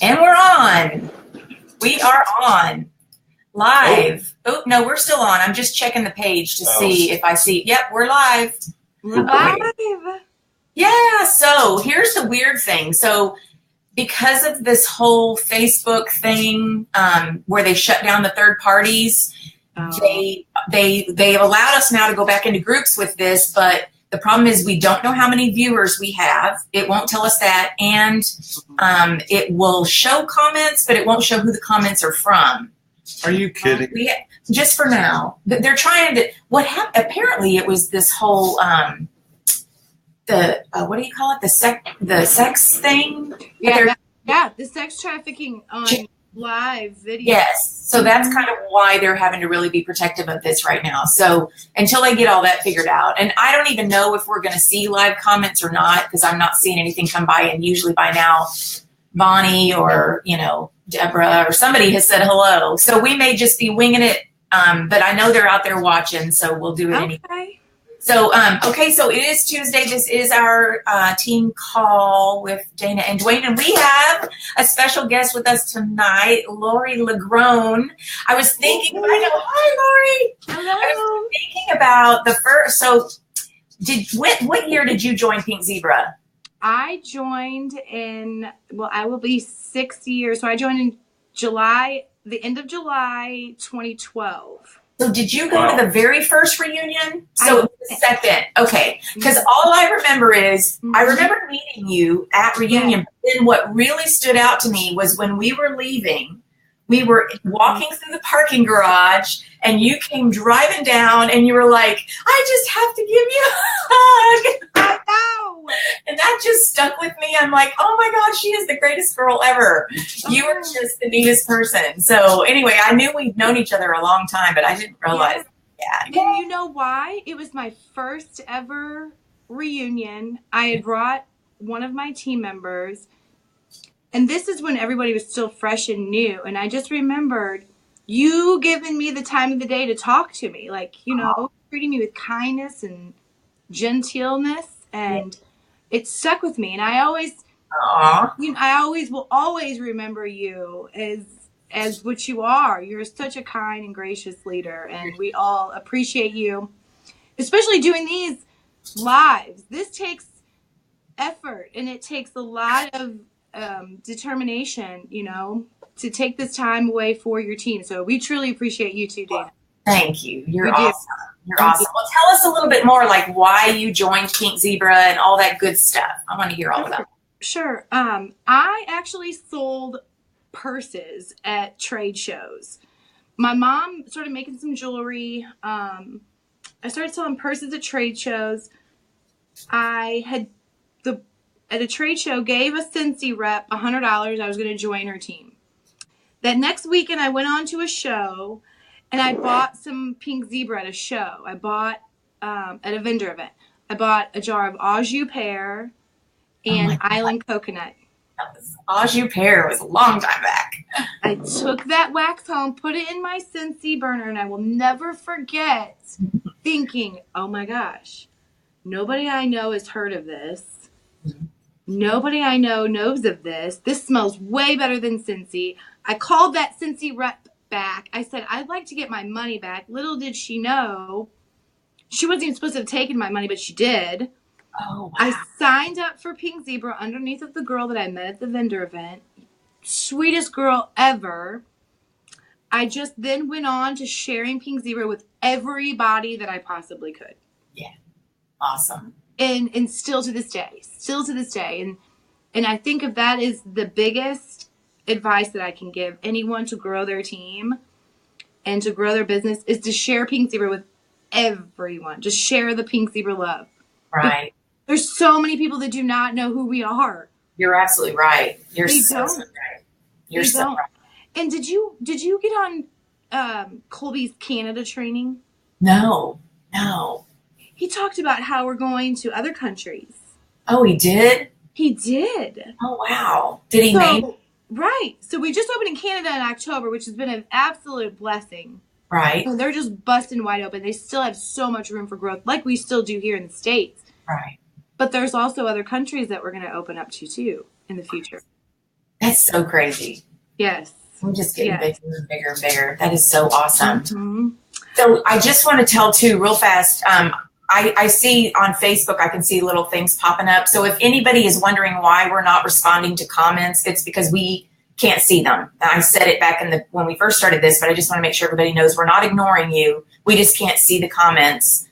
And we're on. We are on. Live. Oh, no, we're still on. I'm just checking the page to see if I see. Yep, we're live. We're live. Yeah, so here's the weird thing. So because of this whole Facebook thing where they shut down the third parties, they've allowed us now to go back into groups with this, but the problem is we don't know how many viewers we have. It won't tell us that, and it will show comments, but it won't show who the comments are from. Are you kidding? Just for now. They're trying to, what happened, apparently it was this whole, what do you call it? The sex thing? Yeah, the sex trafficking on live video. Yes. So that's kind of why they're having to really be protective of this right now. So until they get all that figured out, and I don't even know if we're going to see live comments or not, because I'm not seeing anything come by, and usually by now, Bonnie or, Deborah or somebody has said hello. So we may just be winging it, but I know they're out there watching, so we'll do it anyway. So, so it is Tuesday. This is our team call with Dana and Duane, and we have a special guest with us tonight, Laurie LaGrone. I was thinking, hi, Laurie. Hello. I was thinking about the first, so what year did you join Pink Zebra? I joined I will be 6 years. So I joined in the end of July 2012. So did you go to the very first reunion? So the second, okay. Because all I remember is, I remember meeting you at reunion, but then what really stood out to me was when we were leaving, we were walking through the parking garage, and you came driving down, and you were like, I just have to give you a hug. I know. And that just stuck with me. I'm like, oh my God, she is the greatest girl ever. You are just the neatest person. So anyway, I knew we'd known each other a long time, but I didn't realize. Yeah. And you know why? It was my first ever reunion. I had brought one of my team members, and this is when everybody was still fresh and new. And I just remembered you giving me the time of the day to talk to me, treating me with kindness and gentleness, and it stuck with me. And I always, will always remember you as what you are. You're such a kind and gracious leader, and we all appreciate you, especially doing these lives. This takes effort, and it takes a lot of determination, to take this time away for your team. So we truly appreciate you too, Dana. Thank you. You're awesome. You're awesome. Well, tell us a little bit more, like why you joined Pink Zebra and all that good stuff. I want to hear all of that. Sure. I actually sold purses at trade shows. My mom started making some jewelry. I started selling purses at trade shows. I had at a trade show gave a Scentsy rep $100. I was going to join her team. That next weekend, I went on to a show, and I bought some Pink Zebra at a show. I bought at a vendor event. I bought a jar of au jus pear and island coconut. Au jus pear was a long time back. I took that wax home, put it in my Scentsy burner, and I will never forget thinking, oh my gosh, nobody I know has heard of this. Nobody I know knows of this. This smells way better than Scentsy. I called that Scentsy rep back. I said, I'd like to get my money back. Little did she know, she wasn't even supposed to have taken my money, but she did. Oh, wow. I signed up for Pink Zebra underneath of the girl that I met at the vendor event. Sweetest girl ever. I just then went on to sharing Pink Zebra with everybody that I possibly could. Yeah. Awesome. And still to this day. And I think of that as the biggest advice that I can give anyone to grow their team and to grow their business is to share Pink Zebra with everyone. Just share the Pink Zebra love. Right. There's so many people that do not know who we are. You're absolutely right. You're They so don't. right. You're so right. And did you get on Colby's Canada training? No. He talked about how we're going to other countries. Oh, he did? He did. Oh, wow. Did he name? Right. So we just opened in Canada in October, which has been an absolute blessing. Right. So they're just busting wide open. They still have so much room for growth, like we still do here in the States. Right. But there's also other countries that we're going to open up to, too, in the future. That's so crazy. Yes. I'm just getting Yes. bigger and bigger and bigger. That is so awesome. Mm-hmm. So I just want to tell too, real fast. I see on Facebook, I can see little things popping up. So if anybody is wondering why we're not responding to comments, it's because we can't see them. And I said it back when we first started this, but I just want to make sure everybody knows we're not ignoring you. We just can't see the comments.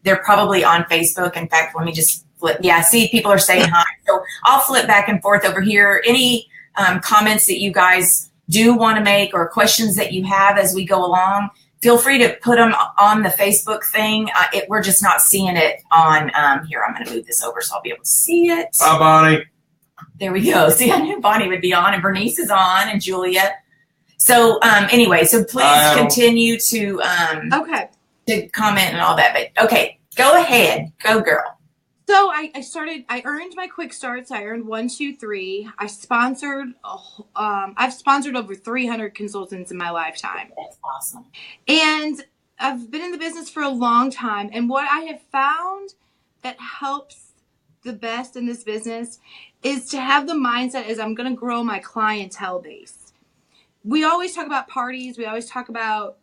They're probably on Facebook. In fact, let me just flip. Yeah, see, people are saying hi. So I'll flip back and forth over here. Any comments that you guys do want to make or questions that you have as we go along, feel free to put them on the Facebook thing. We're just not seeing it on here. I'm going to move this over so I'll be able to see it. Bye, Bonnie. There we go. See, I knew Bonnie would be on, and Bernice is on, and Julia. So anyway, so please continue to comment and all that. But okay, go ahead, go girl. So I earned my quick starts. I earned 1, 2, 3. I've sponsored over 300 consultants in my lifetime. That's awesome. And I've been in the business for a long time. And what I have found that helps the best in this business is to have the mindset is I'm going to grow my clientele base. We always talk about parties. We always talk about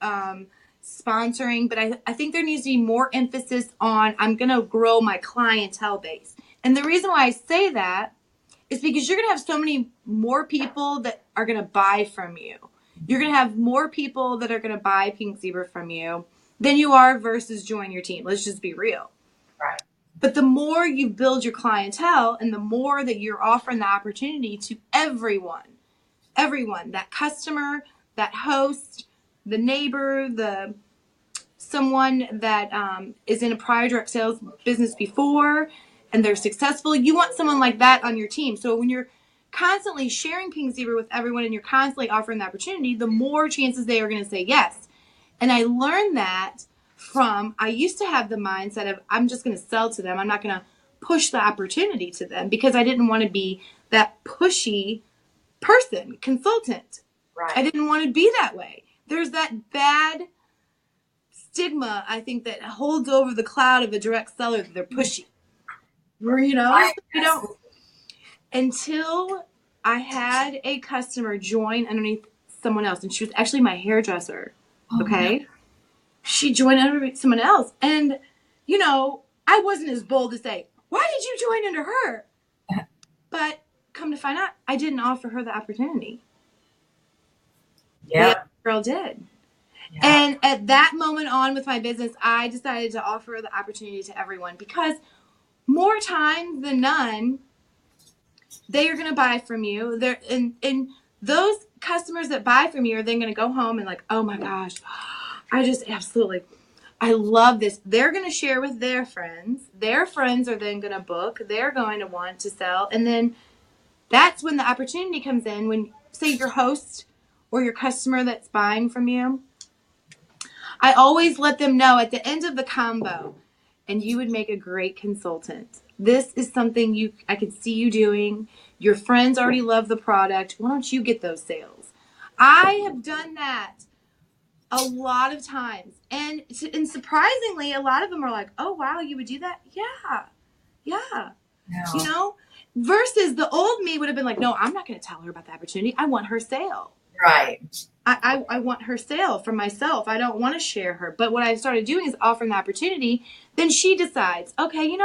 sponsoring, but I think there needs to be more emphasis on I'm going to grow my clientele base. And the reason why I say that is because you're going to have so many more people that are going to buy from you. You're going to have more people that are going to buy Pink Zebra from you than you are versus join your team. Let's just be real. Right. But the more you build your clientele and the more that you're offering the opportunity to everyone, that customer, that host, the neighbor, someone that is in a prior direct sales business before and they're successful, you want someone like that on your team. So when you're constantly sharing Pink Zebra with everyone and you're constantly offering the opportunity, the more chances they are going to say yes. And I learned that I used to have the mindset of I'm just going to sell to them. I'm not going to push the opportunity to them because I didn't want to be that pushy consultant. Right. I didn't want to be that way. There's that bad stigma, I think, that holds over the cloud of a direct seller that they're pushy. Until I had a customer join underneath someone else, and she was actually my hairdresser. Okay. No. She joined underneath someone else. And, I wasn't as bold to say, why did you join under her? But come to find out, I didn't offer her the opportunity. Yeah. The other girl did. Yeah. And at that moment on with my business, I decided to offer the opportunity to everyone because more times than none, they are going to buy from you. And those customers that buy from you are then going to go home and like, oh my gosh, I love this. They're going to share with their friends. Their friends are then going to book. They're going to want to sell. And then that's when the opportunity comes in when, say, your host or your customer that's buying from you. I always let them know at the end of the combo, and you would make a great consultant. This is something I could see you doing. Your friends already love the product. Why don't you get those sales? I have done that a lot of times. And surprisingly, a lot of them are like, oh, wow, you would do that? Yeah. No. Versus the old me would have been like, no, I'm not going to tell her about the opportunity. I want her sale. Right. I want her sale for myself. I don't want to share her. But what I started doing is offering the opportunity. Then she decides, okay,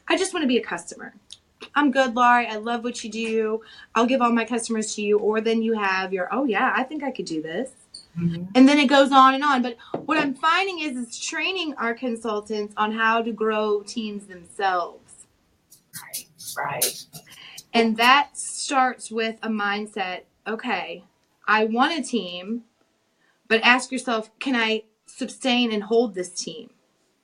I just want to be a customer. I'm good, Laurie. I love what you do. I'll give all my customers to you. Or then you have oh, yeah, I think I could do this. Mm-hmm. And then it goes on and on. But what I'm finding is training our consultants on how to grow teams themselves. Right. And that starts with a mindset, okay, I want a team, but ask yourself, can I sustain and hold this team?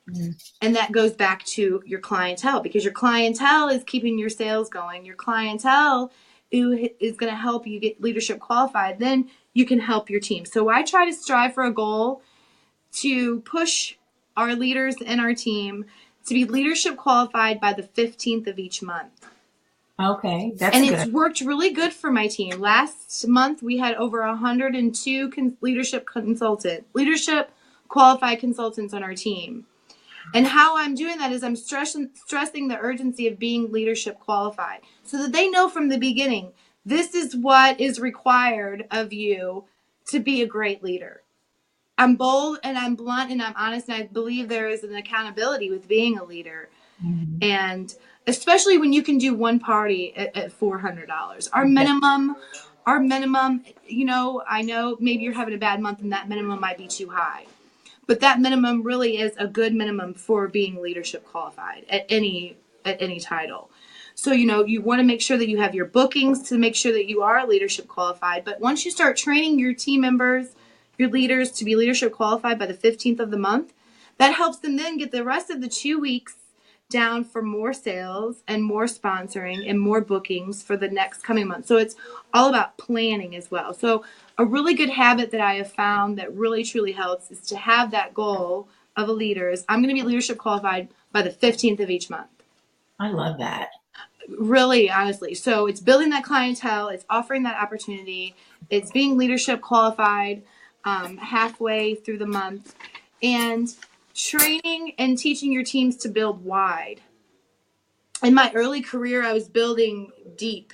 Mm-hmm. And that goes back to your clientele because your clientele is keeping your sales going. Your clientele is going to help you get leadership qualified. Then you can help your team. So I try to strive for a goal to push our leaders and our team to be leadership qualified by the 15th of each month. Okay. It's worked really good for my team. Last month, we had over 102 leadership qualified consultants on our team. And how I'm doing that is I'm stressing the urgency of being leadership qualified so that they know from the beginning This is what is required of you to be a great leader. I'm bold and I'm blunt and I'm honest, and I believe there is an accountability with being a leader. Mhm. And especially when you can do one party at $400. Our minimum, you know, I know maybe you're having a bad month and that minimum might be too high. But that minimum really is a good minimum for being leadership qualified at any title. So, you know, you want to make sure that you have your bookings to make sure that you are leadership qualified. But once you start training your team members, your leaders to be leadership qualified by the 15th of the month, that helps them then get the rest of the 2 weeks down for more sales and more sponsoring and more bookings for the next coming month. So it's all about planning as well. So a really good habit that I have found that really truly helps is to have that goal of a leader is I'm going to be leadership qualified by the 15th of each month. I love that. Really, honestly. So it's building that clientele, it's offering that opportunity, it's being leadership qualified halfway through the month, and training and teaching your teams to build wide. In my early career, I was building deep,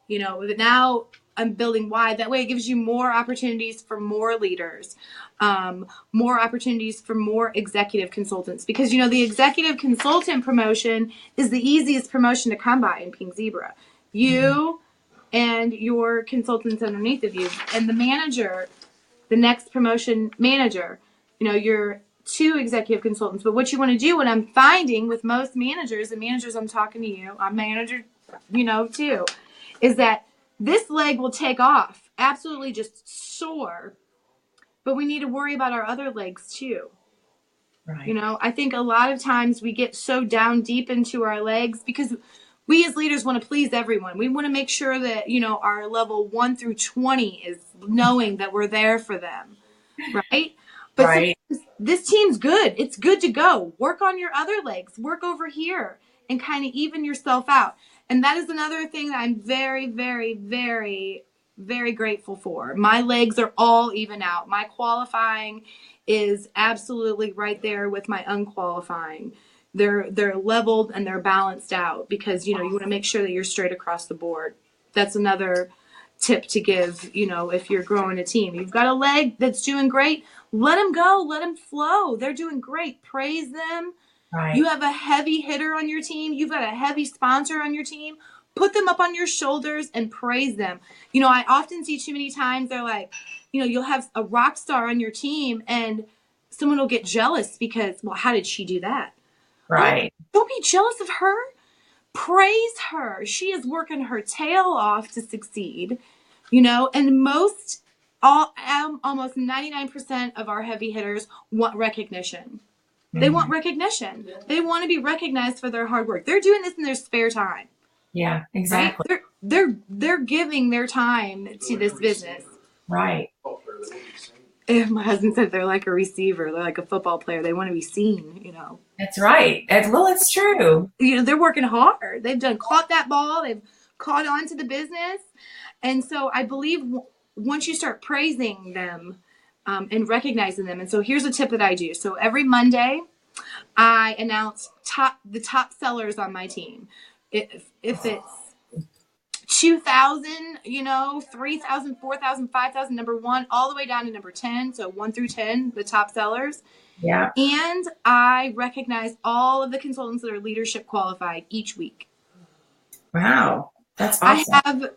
you know, but now I'm building wide. That way it gives you more opportunities for more leaders, more opportunities for more executive consultants, because, you know, the executive consultant promotion is the easiest promotion to come by in Pink Zebra. You and your consultants underneath of you and the manager, the next promotion manager, you know, you're two executive consultants. But what you want to do, what I'm finding with most managers, and managers, I'm talking to you, I'm manager, you know, too, is that this leg will take off, absolutely just soar, but we need to worry about our other legs too. Right. You know, I think a lot of times we get so down deep into our legs because we as leaders want to please everyone. We want to make sure that, you know, our level 1 through 20 is knowing that we're there for them, right? But Right. this team's good. It's good to go. Work on your other legs. Work over here and kind of even yourself out. And that is another thing that I'm very, very, very, very grateful for. My legs are all even out. My qualifying is absolutely right there with my unqualifying. They're leveled and they're balanced out because, you know, you want to make sure that you're straight across the board. That's another tip to give, you know, if you're growing a team. You've got a leg that's doing great, let them go, let them flow. They're doing great. Praise them. Right. You have a heavy hitter on your team. You've got a heavy sponsor on your team. Put them up on your shoulders and praise them. You know, I often see too many times they're like, you know, you'll have a rock star on your team and someone will get jealous because, well, how did she do that? Right. Well, don't be jealous of her. Praise her. She is working her tail off to succeed, you know, and almost 99% of our heavy hitters want recognition. They want recognition. They want to be recognized for their hard work. They're doing this in their spare time. Yeah, exactly. Right? They're giving their time to this business. Right. And my husband said they're like a receiver. They're like a football player. They want to be seen, you know. That's right. Well, it's true. You know, they're working hard. They've caught that ball. They've caught on to the business. And so I believe once you start praising them and recognizing them. And so here's a tip that I do. So every Monday, I announce the top sellers on my team. If it's 2,000, you know, 3,000, 4,000, 5,000, number 1, all the way down to number 10. So 1 through 10, the top sellers. Yeah. And I recognize all of the consultants that are leadership qualified each week. Wow. That's awesome.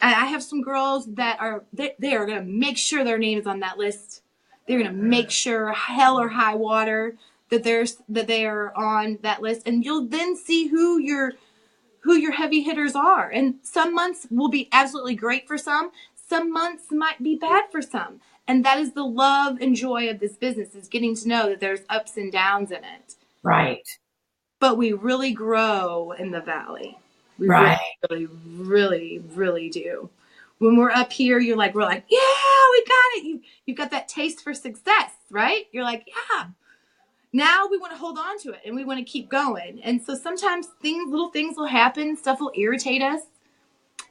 I have some girls that are, they are going to make sure their name is on that list. They're going to make sure hell or high water that they are on that list. And you'll then see who your heavy hitters are. And some months will be absolutely great for some. Some months might be bad for some. And that is the love and joy of this business, is getting to know that there's ups and downs in it. Right. But we really grow in the valley. We really, really, really do. When we're up here, we're like, yeah, we got it. You've got that taste for success, right? You're like, yeah. Now we want to hold on to it and we want to keep going. And so sometimes little things will happen. Stuff will irritate us,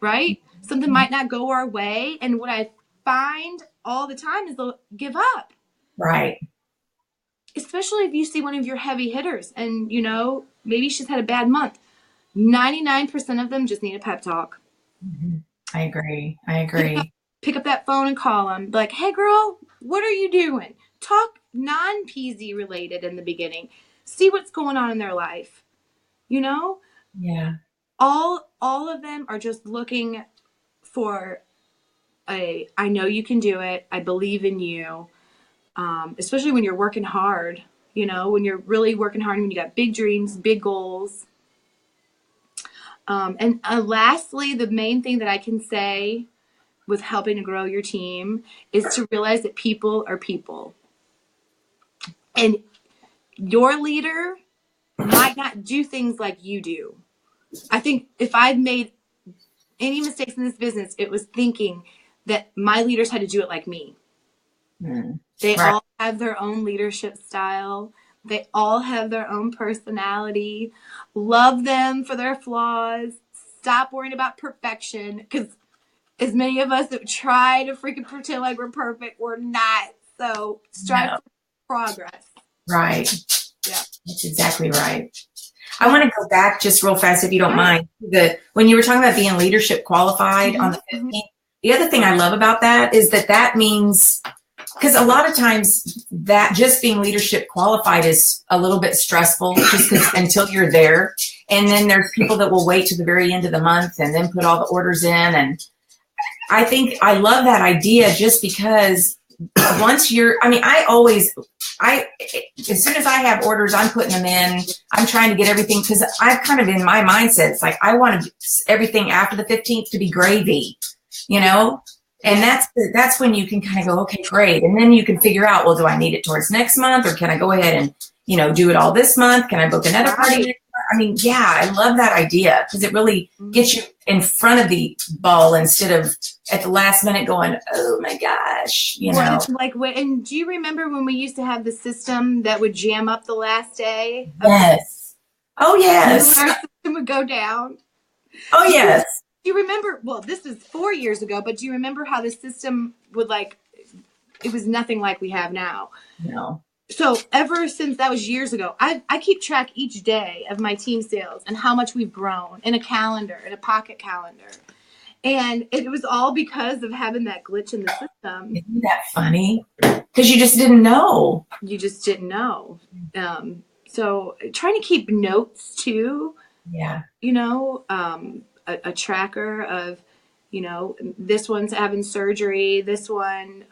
right? Something might not go our way. And what I find all the time is they'll give up. Right. Especially if you see one of your heavy hitters and, you know, maybe she's had a bad month. 99% of them just need a pep talk. Mm-hmm. I agree. I agree. Pick up that phone and call them. Like, hey, girl, what are you doing? Talk non-PZ related in the beginning. See what's going on in their life. You know, Yeah. all of them are just looking for I know you can do it. I believe in you. Especially when you're working hard. You know, when you're really working hard, when you got big dreams, big goals. And lastly, the main thing that I can say with helping to grow your team is to realize that people are people. And your leader might not do things like you do. I think if I've made any mistakes in this business, it was thinking that my leaders had to do it like me. They Right. all have their own leadership style. They all have their own personality. Love them for their flaws. Stop worrying about perfection, because as many of us that try to freaking pretend like we're perfect, we're not. So strive for progress. Right. Yeah. That's exactly right. I want to go back just real fast, if you don't mind. When you were talking about being leadership qualified on the 15th, the other thing I love about that is that means, because a lot of times that just being leadership qualified is a little bit stressful just until you're there. And then there's people that will wait to the very end of the month and then put all the orders in. And I think I love that idea just because once as soon as I have orders, I'm putting them in. I'm trying to get everything, because I've kind of in my mindset, it's like I want everything after the 15th to be gravy, you know? And that's when you can kind of go, okay, great. And then you can figure out, well, do I need it towards next month, or can I go ahead and, do it all this month? Can I book another party next month? I mean, yeah, I love that idea, because it really gets you in front of the ball instead of at the last minute going, oh my gosh, Well, and do you remember when we used to have the system that would jam up the last day? Yes. Oh, yes. Our system would go down. Oh, yes. Do you remember? Well, this is 4 years ago, but do you remember how the system would it was nothing like we have now? No. So ever since that was years ago, I keep track each day of my team sales and how much we've grown in a calendar, in a pocket calendar. And it was all because of having that glitch in the system. Isn't that funny? Because you just didn't know. You just didn't know. So trying to keep notes too. Yeah. A tracker of, this one's having surgery. This one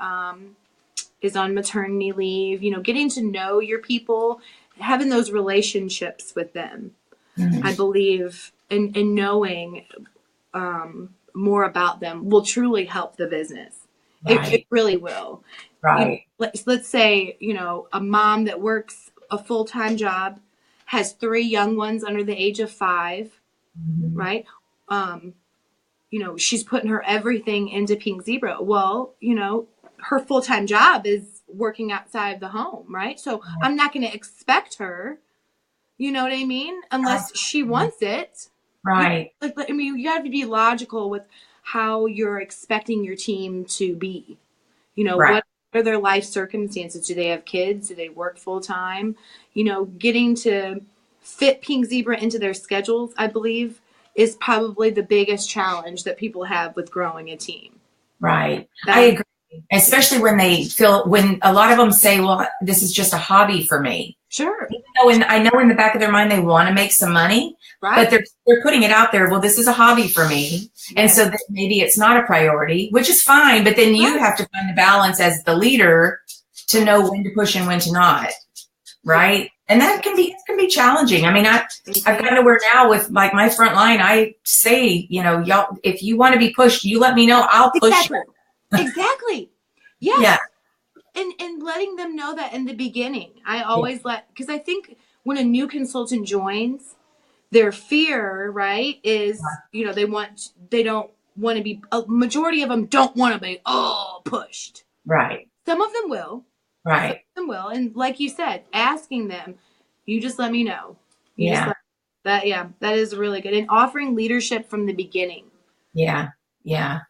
is on maternity leave. Getting to know your people, having those relationships with them. Mm-hmm. I believe in knowing more about them will truly help the business. Right. It really will. Right. Let's say, a mom that works a full-time job has 3 young ones under the age of 5, mm-hmm. right? She's putting her everything into Pink Zebra. Well, her full-time job is working outside the home, right? So right. I'm not going to expect her, you know what I mean? Unless she wants it. Right. You have to be logical with how you're expecting your team to be. Right. What are their life circumstances? Do they have kids? Do they work full time? Getting to fit Pink Zebra into their schedules, I believe, is probably the biggest challenge that people have with growing a team. Right. I agree. Especially when a lot of them say, well, this is just a hobby for me. Sure. I know in the back of their mind they want to make some money, right. But they're putting it out there. Well, this is a hobby for me. Yeah. And so maybe it's not a priority, which is fine. But then you have to find the balance as the leader to know when to push and when to not. Right. And that can be challenging. I mean, I've gotten to where now with my front line, I say, y'all, if you want to be pushed, you let me know. I'll push you. Exactly. Yes. Yeah. And letting them know that in the beginning. I always because I think when a new consultant joins, their fear, right, is, they don't want to be, a majority of them don't want to be pushed. Right. Some of them will. Right. Some of them will. And like you said, asking them, you just let me know. That is really good. And offering leadership from the beginning. Yeah. Yeah.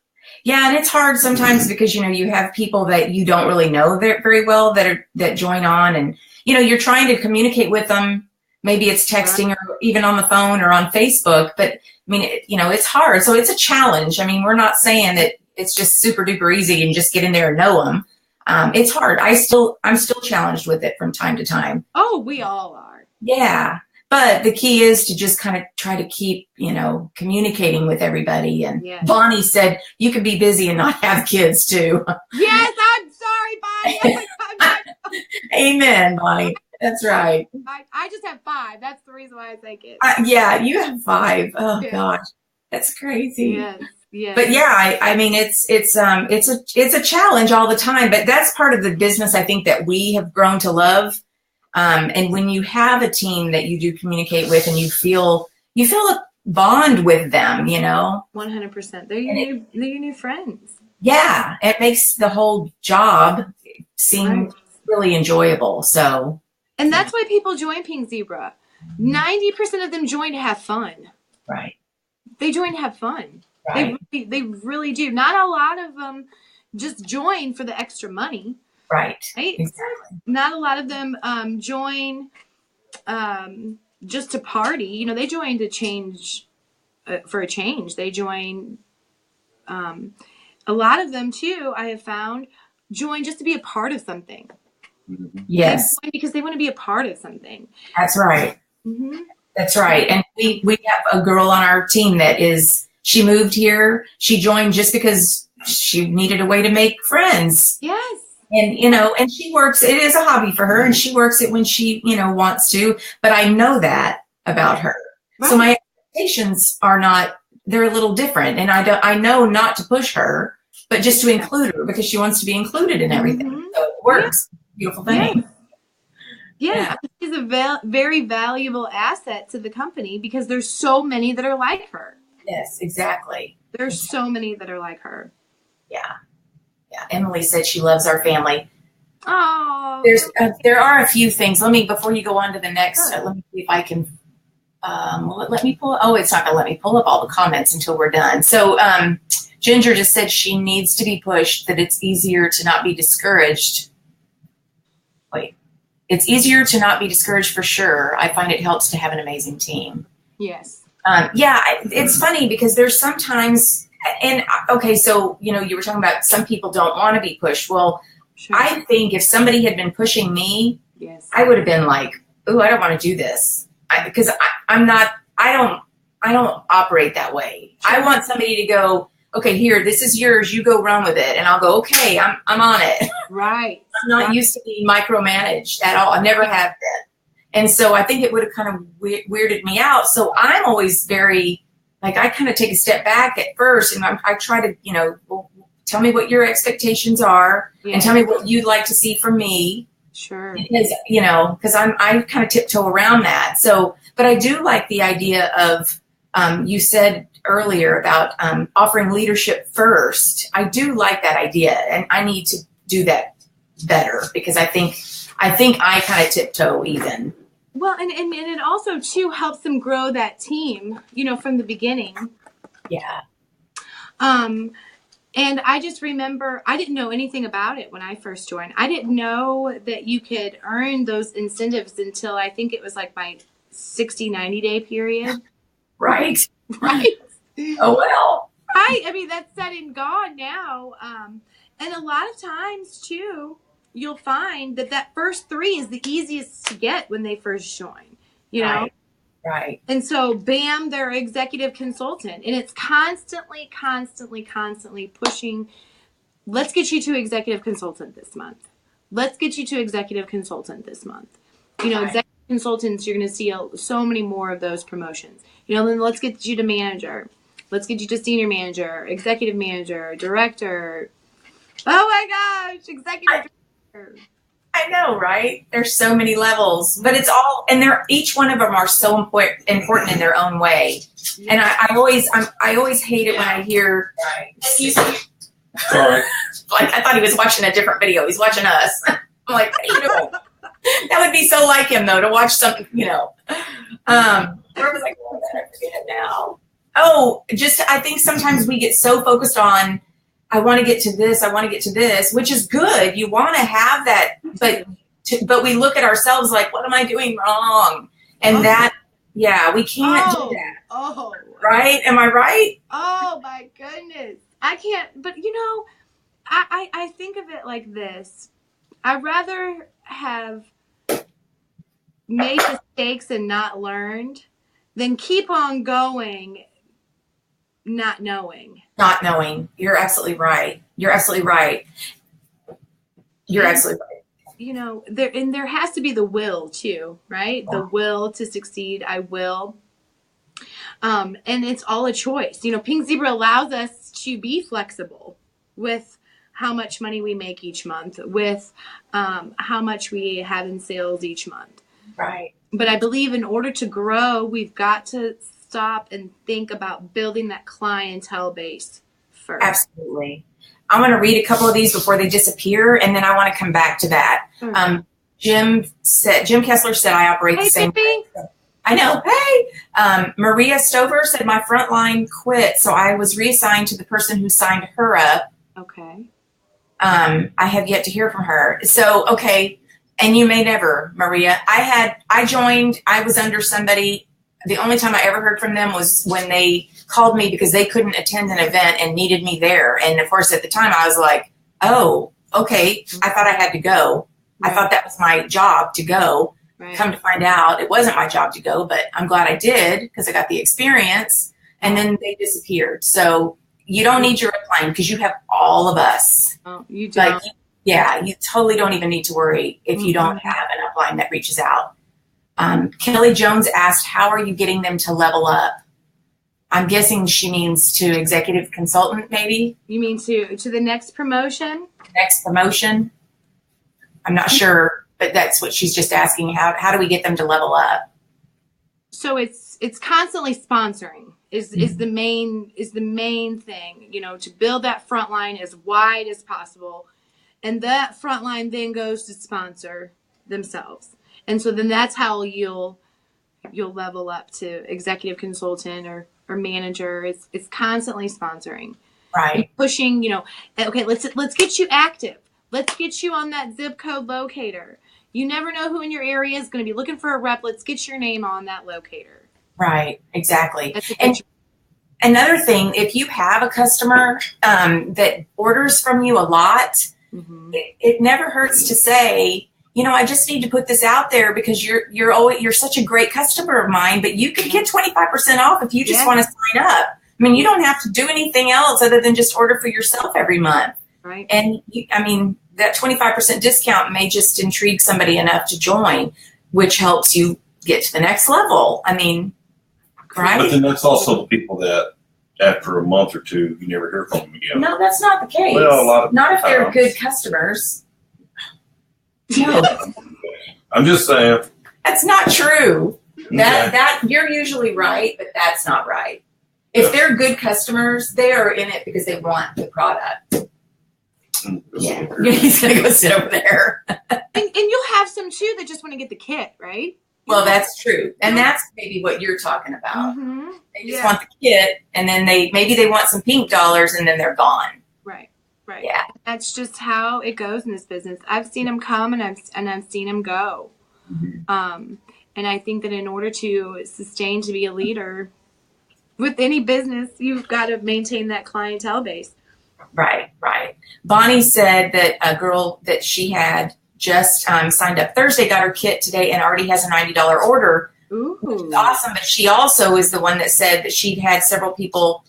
Yeah, and it's hard sometimes because, you have people that you don't really know very well that join on, and, you're trying to communicate with them, maybe it's texting or even on the phone or on Facebook. But I mean, it's hard. So it's a challenge. I mean, we're not saying that it's just super duper easy and just get in there and know them. It's hard. I'm still challenged with it from time to time. Oh, we all are. Yeah. But the key is to just kind of try to keep, communicating with everybody. And Bonnie said you could be busy and not have kids too. Yes, I'm sorry, Bonnie. Amen, Bonnie. That's right. I just have 5. That's the reason why I say kids. Yeah, you have 5. Oh gosh, that's crazy. Yes. Yeah. But yeah, I mean, it's a challenge all the time. But that's part of the business I think that we have grown to love. And when you have a team that you do communicate with, and you feel a bond with them, 100%. They're your new friends. Yeah, it makes the whole job seem really enjoyable. So, and that's why people join Pink Zebra. 90% of them join to have fun. Right. They join to have fun. Right. They really do. Not a lot of them just join for the extra money. Right. Exactly. Not a lot of them join just to party. They join to change for a change. They join. A lot of them too, I have found, join just to be a part of something. Yes. They join because they want to be a part of something. That's right. Mm-hmm. That's right. And we have a girl on our team she moved here. She joined just because she needed a way to make friends. Yes. And, and she works, it is a hobby for her, and she works it when she, wants to, but I know that about her. Right. So my expectations they're a little different, and I know not to push her, but just to include her because she wants to be included in everything. Mm-hmm. So it works. Yeah. Beautiful thing. Yeah. She's a very valuable asset to the company because there's so many that are like her. Yes, exactly. There's so many that are like her. Yeah. Yeah. Emily said she loves our family. Oh. There are a few things. Before you go on to the next, let me see if I can, let me pull, it's not going to let me pull up all the comments until we're done. So, Ginger just said she needs to be pushed, that it's easier to not be discouraged. Wait, it's easier to not be discouraged for sure. I find it helps to have an amazing team. Yes. It's funny because there's sometimes, and okay, so, you were talking about some people don't want to be pushed. Well, sure. I think if somebody had been pushing me, yes, I would have been like, oh, I don't want to do this. Because I don't operate that way. Sure. I want somebody to go, okay, here, this is yours. You go run with it. And I'll go, okay, I'm on it. Right. I'm not used to being micromanaged at all. I never have been. And so I think it would have kind of weirded me out. So I'm always very, I kind of take a step back at first, and I try to, well, tell me what your expectations are, and tell me what you'd like to see from me. Sure. Because I kind of tiptoe around that. So, but I do like the idea of, you said earlier about offering leadership first. I do like that idea, and I need to do that better because I think I kind of tiptoe even. Well, and it also too helps them grow that team, from the beginning. Yeah. And I just remember I didn't know anything about it when I first joined. I didn't know that you could earn those incentives until I think it was like my 90 day period. Right. Right. Oh, well. Right. I mean, that's set in God now. And a lot of times too, you'll find that first 3 is the easiest to get when they first join, know? Right. And so, bam, they're executive consultant. And it's constantly pushing, let's get you to executive consultant this month. Let's get you to executive consultant this month. Executive consultants, you're going to see so many more of those promotions. Then let's get you to manager. Let's get you to senior manager, executive manager, director. Oh my gosh, executive director. I know, right? There's so many levels, but it's all, and each one of them are so important in their own way. And I always hate it when I hear, excuse me. Sorry. I thought he was watching a different video. He's watching us. I'm like, that would be so like him though, to watch something, where was I going? I forget it now. Oh, I think sometimes we get so focused on, I want to get to this, which is good. You want to have that, but we look at ourselves like, what am I doing wrong? And we can't do that. Oh. Right? Am I right? Oh my goodness. I can't, but I think of it like this. I'd rather have made mistakes and not learned than keep on going not knowing. Not knowing. You're absolutely right. You're absolutely right. There has to be the will too, right? The will to succeed. I will. And it's all a choice. Pink Zebra allows us to be flexible with how much money we make each month, with how much we have in sales each month. Right. But I believe in order to grow, we've got to stop and think about building that clientele base first. Absolutely. I'm going to read a couple of these before they disappear, and then I want to come back to that. Jim Kessler said, I operate the same way. I know. Hey, Maria Stover said, my front line quit, so I was reassigned to the person who signed her up. Okay. I have yet to hear from her. So, okay. And you may never, Maria. I joined, I was under somebody. The only time I ever heard from them was when they called me because they couldn't attend an event and needed me there. And of course, at the time I was like, oh, okay. I thought I had to go. Right. I thought that was my job to go. Right. Come to find out, it wasn't my job to go, but I'm glad I did because I got the experience. And then they disappeared. So you don't need your upline because you have all of us. Oh, you don't. You totally don't even need to worry if you don't have an upline that reaches out. Kelly Jones asked, how are you getting them to level up? I'm guessing she means to executive consultant, maybe? You mean to the next promotion? Next promotion? I'm not sure, but that's what she's just asking. How do we get them to level up? So it's constantly sponsoring is the main thing, to build that front line as wide as possible. And that front line then goes to sponsor themselves. And so then that's how you'll level up to executive consultant or manager. It's constantly sponsoring. Right. And pushing, okay, let's get you active. Let's get you on that zip code locator. You never know who in your area is going to be looking for a rep. Let's get your name on that locator. Right. Exactly. And another thing, if you have a customer that orders from you a lot, it never hurts to say, I just need to put this out there because you're such a great customer of mine, but you can get 25% off if you just want to sign up. I mean, you don't have to do anything else other than just order for yourself every month. Right. And that 25% discount may just intrigue somebody enough to join, which helps you get to the next level. I mean, right. But then that's also the people that after a month or two, you never hear from them again. No, that's not the case. Well, not if they're good customers. No. I'm just saying. That's not true. Okay. That you're usually right, but that's not right. If they're good customers, they are in it because they want the product. Yeah. He's going to go sit over there. and you'll have some too that just want to get the kit, right? Well, that's true. And that's maybe what you're talking about. Mm-hmm. They just want the kit, and then maybe they want some pink dollars, and then they're gone. Right. Yeah. That's just how it goes in this business. I've seen them come, and I've seen them go. Mm-hmm. And I think that in order to sustain, to be a leader with any business, you've got to maintain that clientele base. Right. Bonnie said that a girl that she had just signed up Thursday got her kit today and already has a $90 order. Ooh. Which is awesome. But she also is the one that said that she'd had several people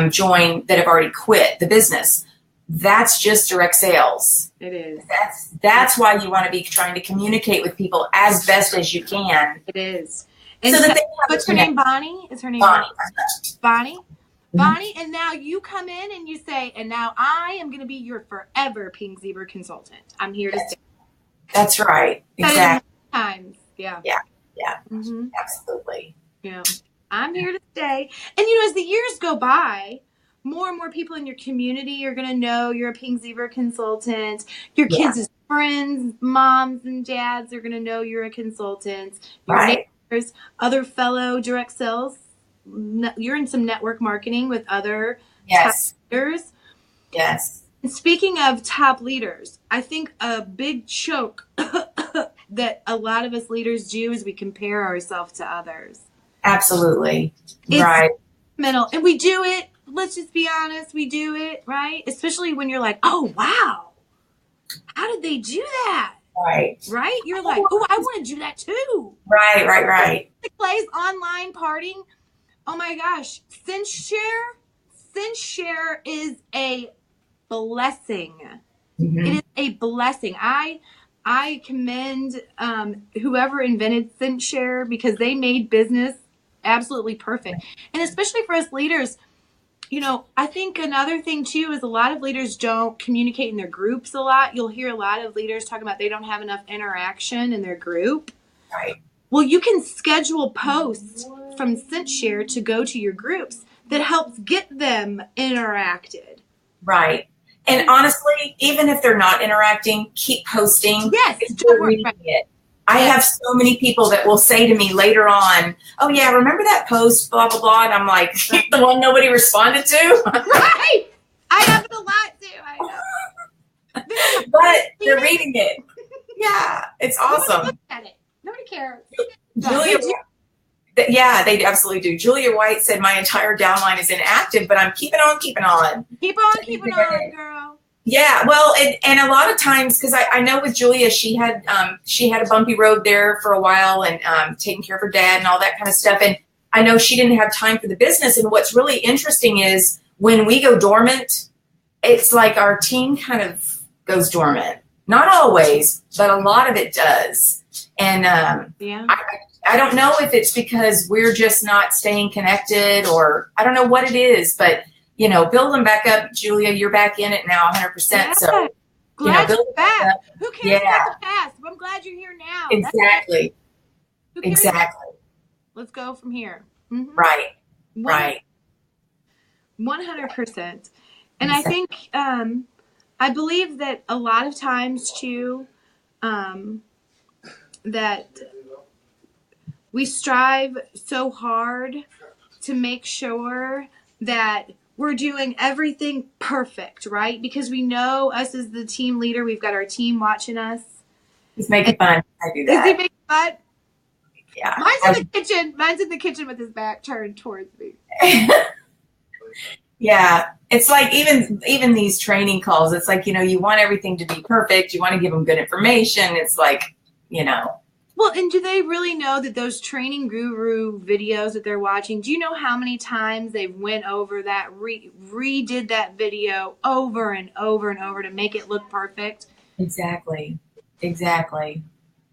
join that have already quit the business. That's just direct sales. It is. That's why you want to be trying to communicate with people as best as you can. It is. And so what's her name? Bonnie? Is her name Bonnie? Bonnie? Bonnie, and now you come in and you say, and now I am going to be your forever Pink Zebra consultant. I'm here to stay. That's right. Exactly. Times. Yeah. Mm-hmm. Absolutely. Yeah. I'm here to stay. And, as the years go by, more and more people in your community are going to know you're a Pink Zebra consultant. Your kids' friends, moms and dads are going to know you're a consultant. Your neighbors, other fellow direct sales. You're in some network marketing with other top leaders. Yes. And speaking of top leaders, I think a big choke that a lot of us leaders do is we compare ourselves to others. Absolutely. It's Right. mental. And we do it. Let's just be honest. We do it, right? Especially when you're like, oh, wow. How did they do that? Right. Right? You're like, oh, I want to do that too. Right. Plays online partying. Oh my gosh. SenseShare is a blessing. Mm-hmm. It is a blessing. I commend whoever invented SenseShare because they made business absolutely perfect. And especially for us leaders, you know, I think another thing too is a lot of leaders don't communicate in their groups a lot. You'll hear a lot of leaders talking about they don't have enough interaction in their group. Right. Well, you can schedule posts from SenseShare to go to your groups that helps get them interacted. Right. And honestly, even if they're not interacting, keep posting. Yes, if they're reading it. I have so many people that will say to me later on, oh yeah, remember that post, blah, blah, blah. And I'm like, the one nobody responded to? Right. I have it a lot too. I know. But they're reading it. Yeah, it's awesome. Look at it. Nobody cares. Julia, yeah, they absolutely do. Julia White said my entire downline is inactive, but I'm keeping on. Keep on, girl. Yeah, well, and a lot of times, because I know with Julia, she had a bumpy road there for a while, and taking care of her dad and all that kind of stuff. And I know she didn't have time for the business. And what's really interesting is when we go dormant, it's like our team kind of goes dormant. Not always, but a lot of it does. And I don't know if it's because we're just not staying connected, or I don't know what it is, but you know, build them back up. Julia, you're back in it now 100%. Yeah. So glad you're back. Who cares Yeah. about the past? I'm glad you're here now. Exactly. Who cares? Exactly. Let's go from here. Mm-hmm. Right. Right. 100%. And I think, I believe that a lot of times too, that we strive so hard to make sure that we're doing everything perfect, right? Because we know us as the team leader, we've got our team watching us. He's making fun. I do that. Is he making fun? Yeah. Mine's in the kitchen. Mine's in the kitchen with his back turned towards me. Yeah. It's like even these training calls, it's like, you know, you want everything to be perfect. You want to give them good information. It's like, you know. Well, and do they really know that those training guru videos that they're watching, do you know how many times they've went over that, redid that video over and over and over to make it look perfect? Exactly.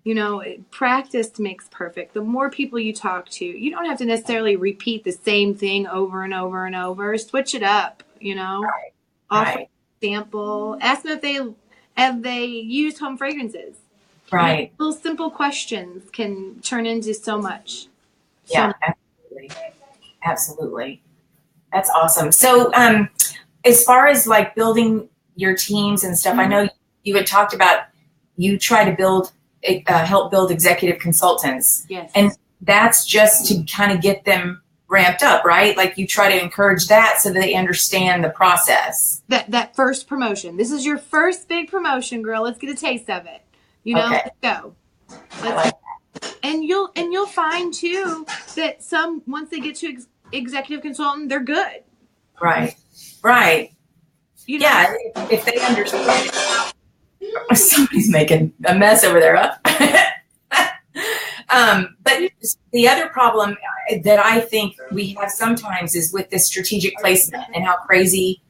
You know, practice makes perfect. The more people you talk to, you don't have to necessarily repeat the same thing over and over and over. Switch it up, you know. Right. Offer a sample. Ask them if they use home fragrances. Right. You know, little simple questions can turn into so much. Yeah, absolutely. That's awesome. So, as far as like building your teams and stuff, I know you had talked about you try to help build executive consultants. Yes. And that's just to kind of get them ramped up, right? Like you try to encourage that so that they understand the process. That first promotion. This is your first big promotion, girl. Let's get a taste of it. You know, Okay. Let's go. I like that. And you'll find too that once they get to executive consultant, they're good. Right. You know? Yeah, if they understand. Somebody's making a mess over there. But the other problem that I think we have sometimes is with this strategic placement and how crazy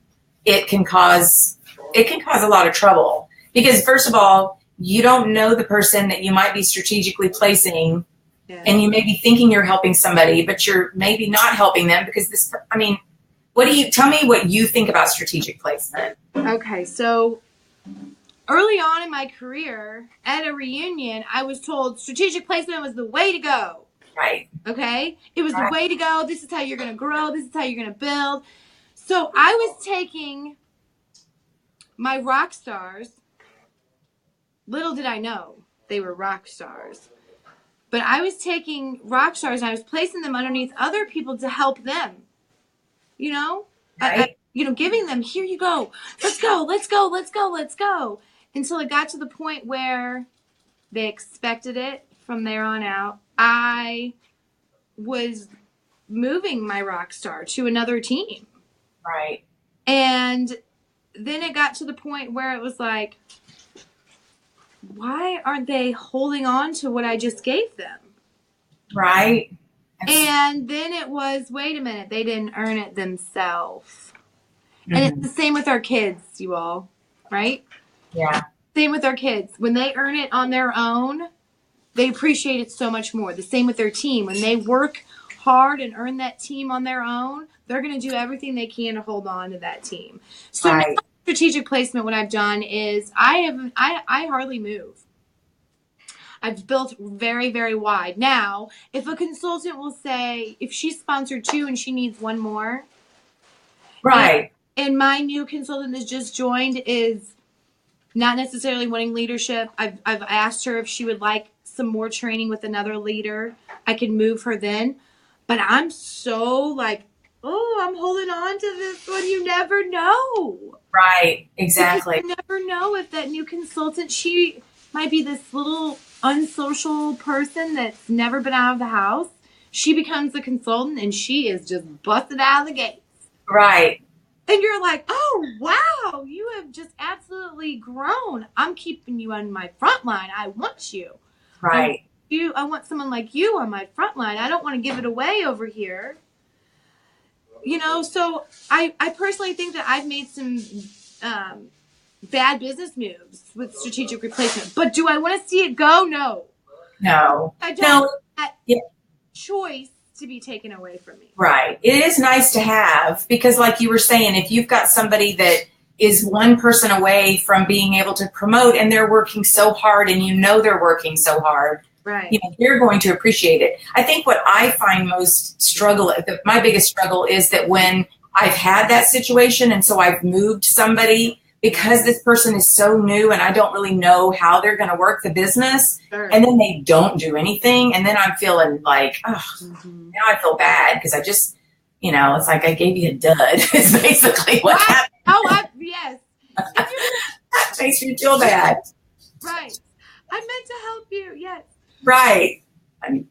it can cause a lot of trouble. Because first of all, you don't know the person that you might be strategically placing, and you may be thinking you're helping somebody, but you're maybe not helping them because tell me what you think about strategic placement? Okay, so early on in my career at a reunion, I was told strategic placement was the way to go. Right. Okay? It was the way to go. This is how you're going to grow. This is how you're going to build. So I was taking my rock stars. Little did I know they were rock stars. But I was taking rock stars and I was placing them underneath other people to help them. You know? Right. Giving them, here you go. Let's go. Until it got to the point where They expected it from there on out. I was moving my rock star to another team. Right. And then it got to the point where it was like, why aren't they holding on to what I just gave them? Right. And then it was, wait a minute, they didn't earn it themselves. Mm-hmm. And it's the same with our kids, you all, right? Yeah. Same with our kids. When they earn it on their own, they appreciate it so much more. The same with their team. When they work hard and earn that team on their own, they're going to do everything they can to hold on to that team. So right. Now, strategic placement, what I've done is I hardly move. I've built very, very wide. Now, if a consultant will say, if she's sponsored 2 and she needs 1 more. Right. And my new consultant that's just joined is not necessarily wanting leadership. I've asked her if she would like some more training with another leader. I can move her then. But I'm so like, oh, I'm holding on to this one. You never know. Right. Exactly. Because you never know if that new consultant, she might be this little unsocial person that's never been out of the house. She becomes the consultant and she is just busted out of the gates. Right. And you're like, oh, wow, you have just absolutely grown. I'm keeping you on my front line. I want you. Right. I want someone like you on my front line. I don't want to give it away over here. You know, so I personally think that I've made some bad business moves with strategic replacement. But do I want to see it go? No. No. I don't want that choice to be taken away from me. Right. It is nice to have because like you were saying, if you've got somebody that is one person away from being able to promote and they're working so hard and you know they're working so hard, right? You know, you're going to appreciate it. I think what I find my biggest struggle is that when I've had that situation and so I've moved somebody because this person is so new and I don't really know how they're going to work the business. Sure. And then they don't do anything. And then I'm feeling like, now I feel bad because I just, you know, it's like I gave you a dud is basically what happened. Oh, yes. That makes me feel bad. Right. I meant to help you. Yes. Right.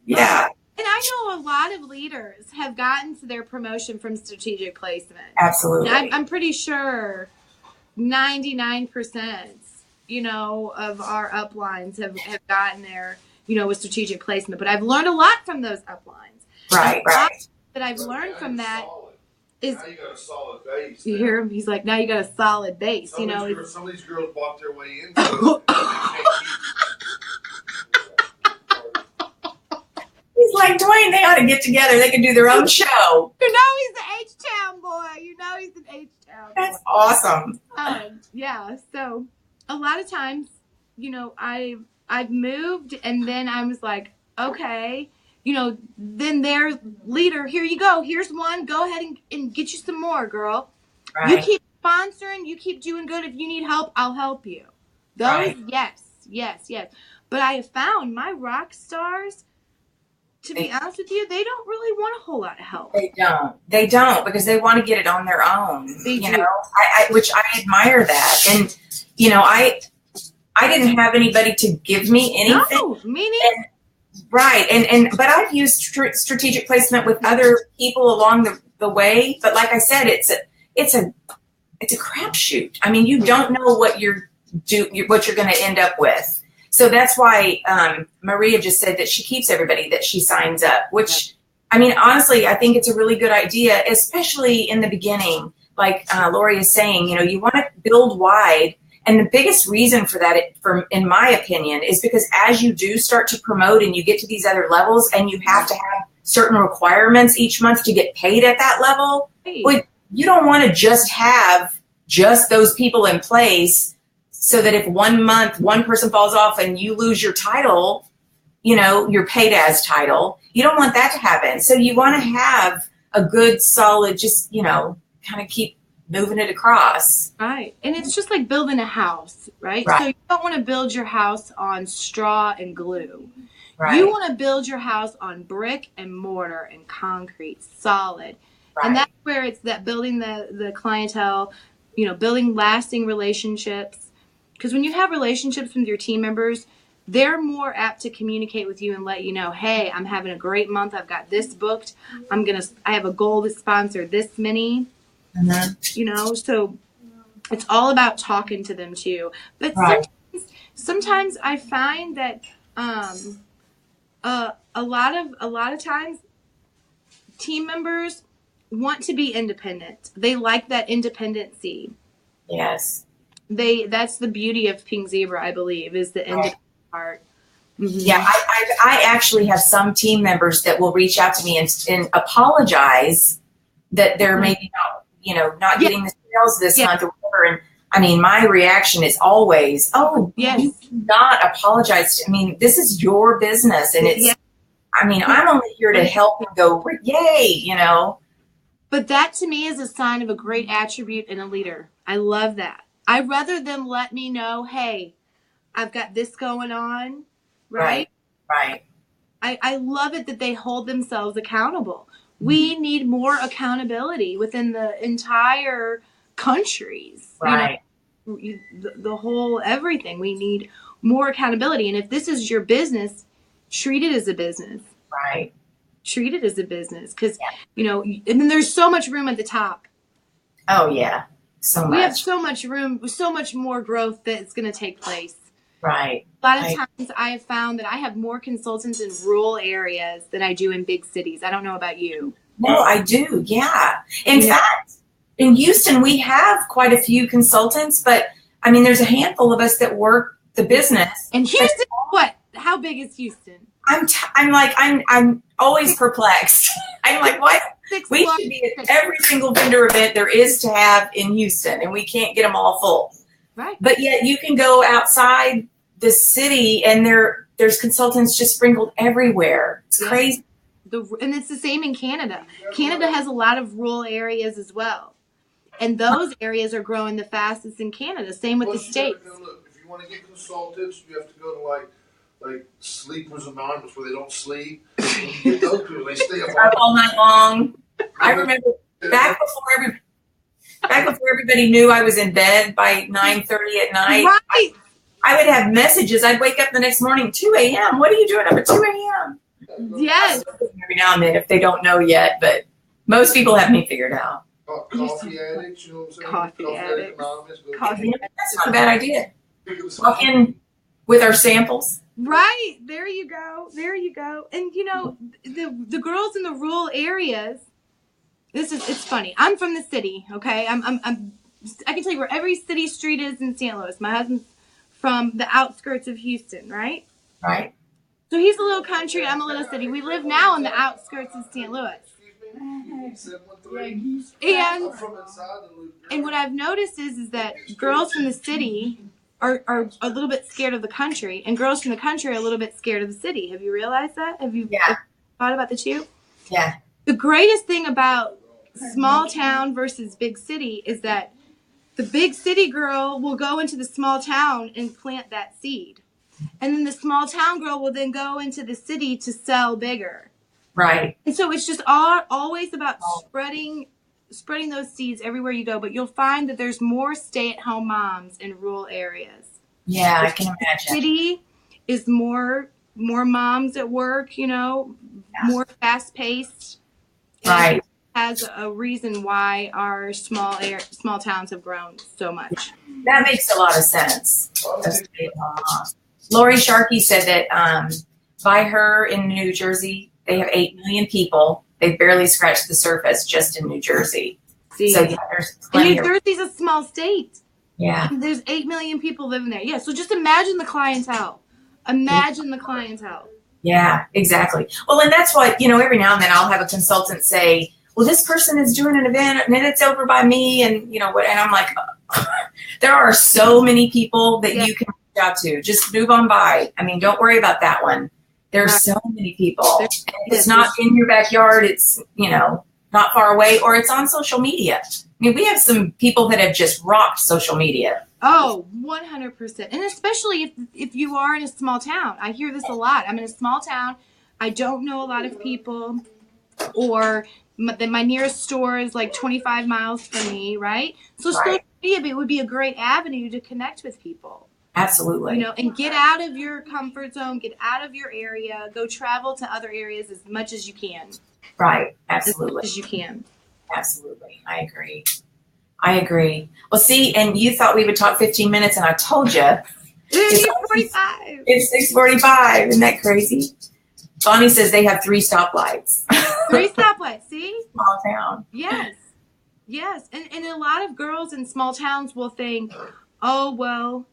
Yeah. And I know a lot of leaders have gotten to their promotion from strategic placement. Absolutely. I'm pretty sure 99%, you know, of our uplines have gotten there, you know, with strategic placement. But I've learned a lot from those uplines. Right, right. That I've learned from that is now you got a solid base. You hear him? He's like, now you got a solid base. Some of these girls bought their way into it. He's like, Duane, they ought to get together. They can do their own show. You know he's the H-Town boy. You know he's an H-Town boy. That's awesome. Yeah. So a lot of times, you know, I've moved and then I was like, okay, you know, then their leader, here you go. Here's one. Go ahead and get you some more, girl. Right. You keep sponsoring. You keep doing good. If you need help, I'll help you. Those, right. Yes. But I have found my rock stars, to be honest with you, they don't really want a whole lot of help. They don't because they want to get it on their own. They do. Know, which I admire that. And, you know, I didn't have anybody to give me anything. No, me neither. Right. But I've used strategic placement with other people along the way. But like I said, it's a crapshoot. I mean, you don't know what you're going to end up with. So that's why Maria just said that she keeps everybody that she signs up, which, I mean, honestly, I think it's a really good idea, especially in the beginning. Like Laurie is saying, you know, you want to build wide. And the biggest reason for that, in my opinion, is because as you do start to promote and you get to these other levels and you have to have certain requirements each month to get paid at that level, well, you don't want to just have just those people in place so that if 1 month one person falls off and you lose your title, you know, your paid as title, you don't want that to happen. So you want to have a good, solid, just, you know, kind of keep moving it across. Right. And it's just like building a house, right? Right. So you don't want to build your house on straw and glue. Right. You want to build your house on brick and mortar and concrete, solid. Right. And that's where it's that building the clientele, you know, building lasting relationships. Because when you have relationships with your team members, they're more apt to communicate with you and let you know, hey, I'm having a great month. I've got this booked. I have a goal to sponsor this many, so it's all about talking to them too. But Right. sometimes I find that a lot of times team members want to be independent. They like that independency. Yes. That's the beauty of Pink Zebra, I believe, is the independent part. Mm-hmm. Yeah, I actually have some team members that will reach out to me and apologize that they're maybe not getting the sales this month or whatever. And I mean, my reaction is always, yes. You do not apologize. I mean, this is your business, and it's. I mean, I'm only here to help and go, yay, But that to me is a sign of a great attribute in a leader. I love that. I'd rather them let me know, hey, I've got this going on, right? Right. I love it that they hold themselves accountable. We need more accountability within the entire countries. Right. The whole everything. We need more accountability. And if this is your business, treat it as a business. Right. Treat it as a business because, and then there's so much room at the top. Oh, yeah. So much. We have so much room, so much more growth that's going to take place. Right. A lot of times I have found that I have more consultants in rural areas than I do in big cities. I don't know about you. No, I do. Yeah. In fact, in Houston, we have quite a few consultants, but I mean, there's a handful of us that work the business. And Houston, what? How big is Houston? I'm always perplexed. I'm like, what? We should be at every single vendor event there is to have in Houston, and we can't get them all full. Right. But yet you can go outside the city, and there's consultants just sprinkled everywhere. It's crazy. And it's the same in Canada. Canada has a lot of rural areas as well. And those areas are growing the fastest in Canada. Same with the States. Look, if you want to get consultants, you have to go to like Sleepers Anonymous where they don't sleep. You get those people, they stay up all night long. I remember back before everybody knew I was in bed by 9:30 at night. Right. I would have messages. I'd wake up the next morning, 2 a.m. What are you doing up at 2 a.m.? Yes. Every now and then, if they don't know yet, but most people have me figured out. Coffee addicts, you know what I'm saying? Coffee addicts. Anonymous. That's not a bad idea. Walk in with our samples. Right. There you go. And the girls in the rural areas, it's funny. I'm from the city, okay? I can tell you where every city street is in St. Louis. My husband's from the outskirts of Houston, right? Right. So he's a little country, I'm a little city. We live now in the outskirts of St. Louis. And what I've noticed is that girls from the city are a little bit scared of the country, and girls from the country are a little bit scared of the city. Have you realized that? Have you thought about the two? Yeah. The greatest thing about small town versus big city is that the big city girl will go into the small town and plant that seed. And then the small town girl will then go into the city to sell bigger. Right. And so it's just always about spreading those seeds everywhere you go. But you'll find that there's more stay-at-home moms in rural areas. Yeah, I can imagine. The city is more moms at work, more fast-paced. Right. Has a reason why our small towns have grown so much. That makes a lot of sense. Laurie Sharkey said that by her in New Jersey, they have 8 million people. They've barely scratched the surface just in New Jersey. See, so there's plenty. And New Jersey's a small state. Yeah. There's 8 million people living there. Yeah. So just imagine the clientele. Yeah, exactly. Well, and that's what, every now and then I'll have a consultant say, well, this person is doing an event and then it's over by me. And and I'm like, there are so many people that you can reach out to. Just move on by. I mean, don't worry about that one. There's so many people. And it's not in your backyard. It's, not far away, or it's on social media. I mean, we have some people that have just rocked social media. Oh, 100%. And especially if you are in a small town. I hear this a lot. I'm in a small town. I don't know a lot of people, or my nearest store is like 25 miles from me, right? So social media would be a great avenue to connect with people. Absolutely. You know, and get out of your comfort zone, get out of your area, go travel to other areas as much as you can. Right. As Absolutely. much as you can. Absolutely. I agree. Well, see, and you thought we would talk 15 minutes, and I told you. It's 6:45. Isn't that crazy? Bonnie says they have 3 stoplights. 3 stoplights. See? Small town. Yes. Yes. And a lot of girls in small towns will think, oh, well,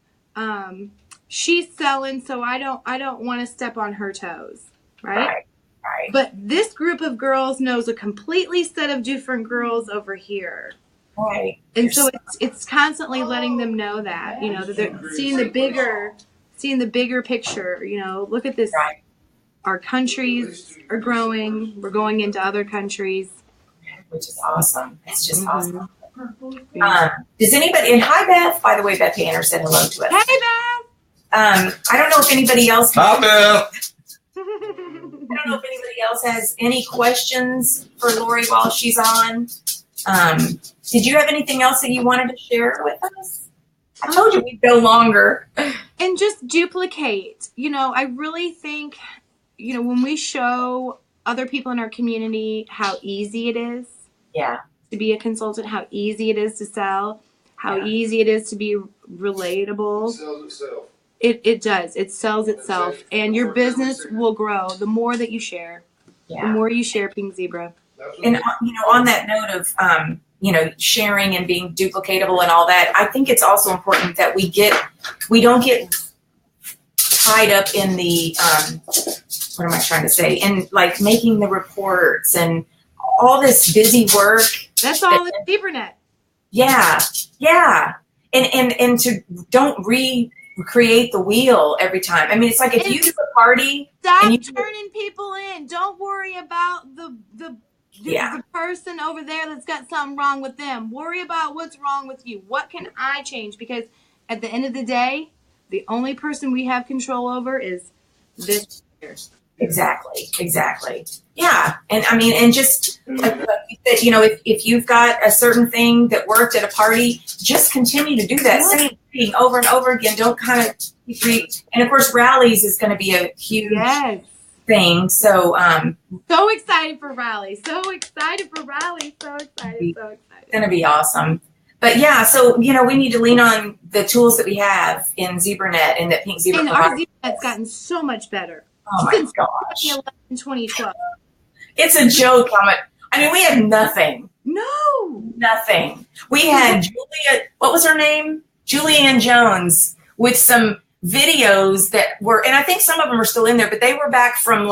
she's selling, so I don't want to step on her toes. Right? Right. But this group of girls knows a completely set of different girls over here. Right. And so it's constantly letting them know that, you know, that they're seeing the bigger picture, you know, look at this. Right. Our countries are growing. We're going into other countries. Which is awesome. It's just awesome. Yeah. Does anybody, and hi Beth, by the way, Beth Tanner said hello to us. Hey, Beth! I don't know if anybody else Hi, Beth. I don't know if anybody else has any questions for Laurie while she's on. Did you have anything else that you wanted to share with us? I told you we'd go longer. And just duplicate. You know, I really think, you know, when we show other people in our community how easy it is to be a consultant, how easy it is to sell, how easy it is to be relatable. It sells itself. It does. It sells itself. And your business will grow the more that you share. The more you share Pink Zebra. And, you know, on that note of, you know, sharing and being duplicatable and all that, I think it's also important that we don't get tied up in the, what am I trying to say? In like making the reports and all this busy work. That's all in ZebraNet. Yeah. And to don't recreate the wheel every time. I mean, it's like if you do a party. Stop turning people in. Don't worry about the person over there that's got something wrong with them. Worry about what's wrong with you. What can I change? Because at the end of the day, the only person we have control over is this here. Exactly. Yeah. And I mean, and just like you said, you know, if you've got a certain thing that worked at a party, just continue to do that same thing over and over again. Don't kind of and of course rallies is going to be a huge thing. So so excited for rallies. So excited. It's going to be awesome. But yeah, so you know, we need to lean on the tools that we have in ZebraNet and that Pink Zebra provides. Our ZebraNet's gotten so much better. Oh my gosh. 2012. It's a joke how much. I mean, we had nothing. Nothing. We had what was her name? Julianne Jones with some videos that were, and I think some of them are still in there, but they were back from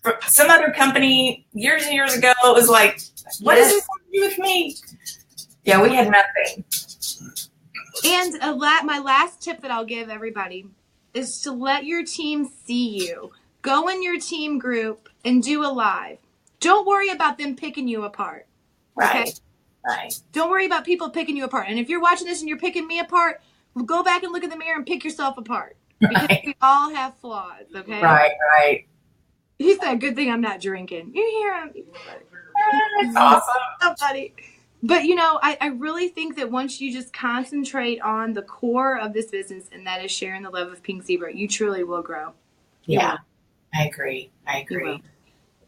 from some other company years and years ago. It was like, what does this have to do with me? Yeah, we had nothing. And my last tip that I'll give everybody is to let your team see you. Go in your team group and do a live. Don't worry about them picking you apart. Okay? Right. Don't worry about people picking you apart. And if you're watching this and you're picking me apart, go back and look in the mirror and pick yourself apart. Because we all have flaws, okay? Right. He said, good thing I'm not drinking. You hear him? That's awesome. So funny. But, you know, I really think that once you just concentrate on the core of this business, and that is sharing the love of Pink Zebra, you truly will grow. Yeah, I agree.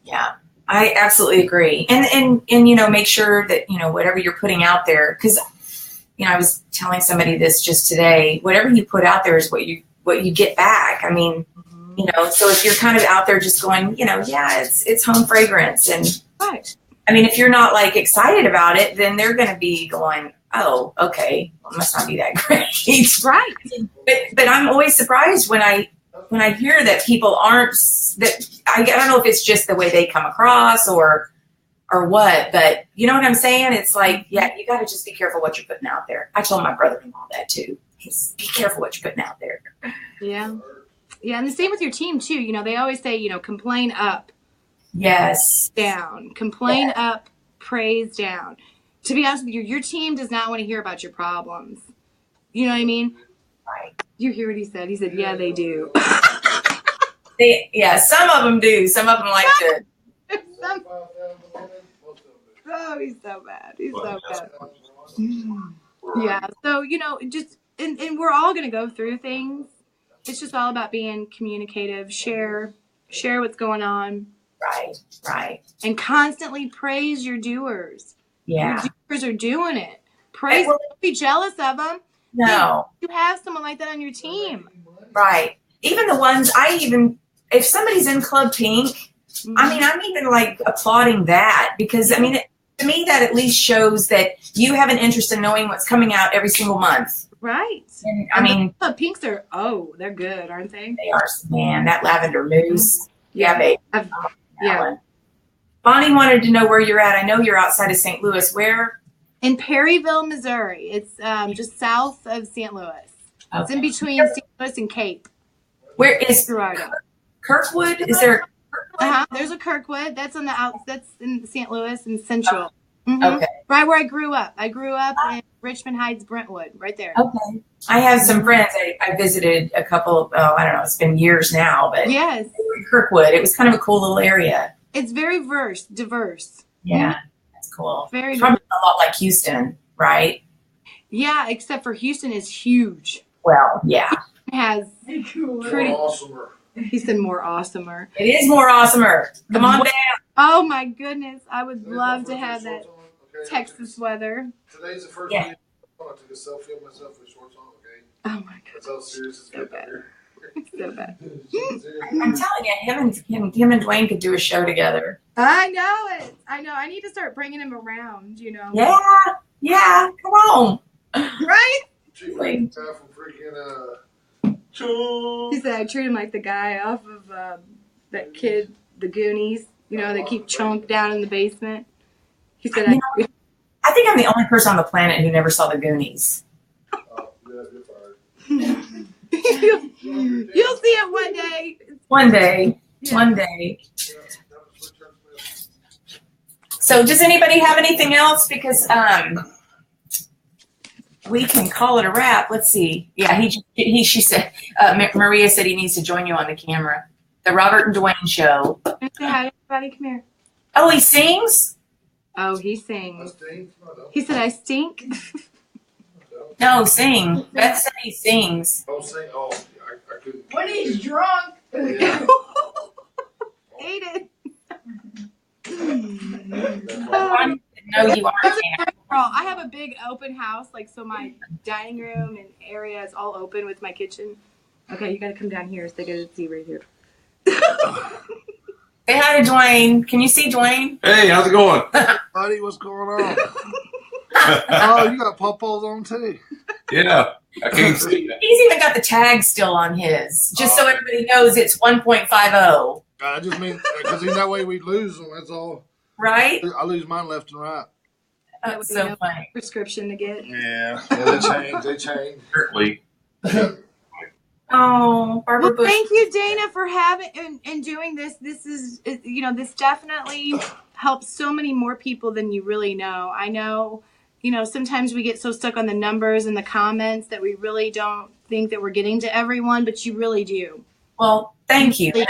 Yeah, I absolutely agree. And you know, make sure that, you know, whatever you're putting out there, because, you know, I was telling somebody this just today, whatever you put out there is what you get back. I mean, you know, so if you're kind of out there just going, you know, it's home fragrance. And I mean, if you're not like excited about it, then they're going to be going, oh, okay, well, it must not be that great. Right. But I'm always surprised when I hear that people aren't, that I don't know if it's just the way they come across or what, but you know what I'm saying? It's like, yeah, you got to just be careful what you're putting out there. I told my brother-in-law that too. Just be careful what you're putting out there. Yeah. Yeah. And the same with your team too. You know, they always say, you know, complain up. Yes. Down. Complain up, praise down. To be honest with you, your team does not want to hear about your problems. You know what I mean? Right. You hear what he said? He said, yeah, they do. Some of them do. Some of them like to. Oh, he's so bad. Yeah. So, you know, just and we're all going to go through things. It's just all about being communicative, share what's going on. Right. And constantly praise your doers. Yeah. Your doers are doing it. Praise them. Don't be jealous of them. No. You have someone like that on your team. Right. Even the ones if somebody's in Club Pink, I mean, I'm even like applauding that because I mean, to me, that at least shows that you have an interest in knowing what's coming out every single month. Right. And I mean, Club Pinks they're good, aren't they? They are, man, that lavender mousse. Yeah, babe. Yeah. Bonnie wanted to know where you're at. I know you're outside of St. Louis. Where? In Perryville, Missouri. It's just south of St. Louis. Okay. It's in between St. Louis and Cape. Where is Kirkwood? Is there? There's a Kirkwood. That's on the that's in St. Louis and Central. Okay. Right where I grew up. I grew up in Richmond Heights, Brentwood, right there. Okay. I have some friends. I visited a couple. I don't know. It's been years now, but yes, Kirkwood. It was kind of a cool little area. It's very diverse. Yeah, that's cool. Very probably a lot like Houston, right? Yeah, except for Houston is huge. Well, yeah, it has pretty awesomer. He said more awesomer. It is more awesomer. Come on down. Oh my goodness, I would love to have that Texas weather. Today's the first day I took a selfie of myself with shorts on. Okay. Oh my god. That's how serious it's getting here. So bad. I'm telling you, him and Duane could do a show together. I know it. I know. I need to start bringing him around. You know. Yeah. Come on. Right. Freaking. He said I treat him like the guy off of that kid, the Goonies. You know, they keep Chunk down in the basement. He said, I think I'm the only person on the planet who never saw the Goonies. Oh, yeah, you're fired. You'll see it one day. One day. Yeah. One day. So does anybody have anything else? Because we can call it a wrap. Let's see. Yeah, she said, Maria said he needs to join you on the camera. The Robert and Duane show. Say hi, everybody. Come here. Oh, he sings? Oh, he sings. He said, I stink. No, sing. Beth said he sings. Oh, sing. Oh, I couldn't. When he's drunk. Ate it. No, you aren't. Girl, I have a big open house, so my dining room and area is all open with my kitchen. Okay, you got to come down here so they get to see right here. Say hi to Duane. Can you see Duane? Hey, how's it going? Buddy, what's going on? Oh, you got pop-poles on too. Yeah, I can't see that. He's even got the tag still on his, just so everybody knows it's 1.50. I just mean, because in that way we lose them, that's all. Right? I lose mine left and right. That's so funny. Prescription to get. Yeah, they change. Certainly. Oh, Barbara Well, Bush. thank you, Dana, for having and doing this. This is, this definitely helps so many more people than you really know. I know, sometimes we get so stuck on the numbers and the comments that we really don't think that we're getting to everyone, but you really do. Well, thank you. And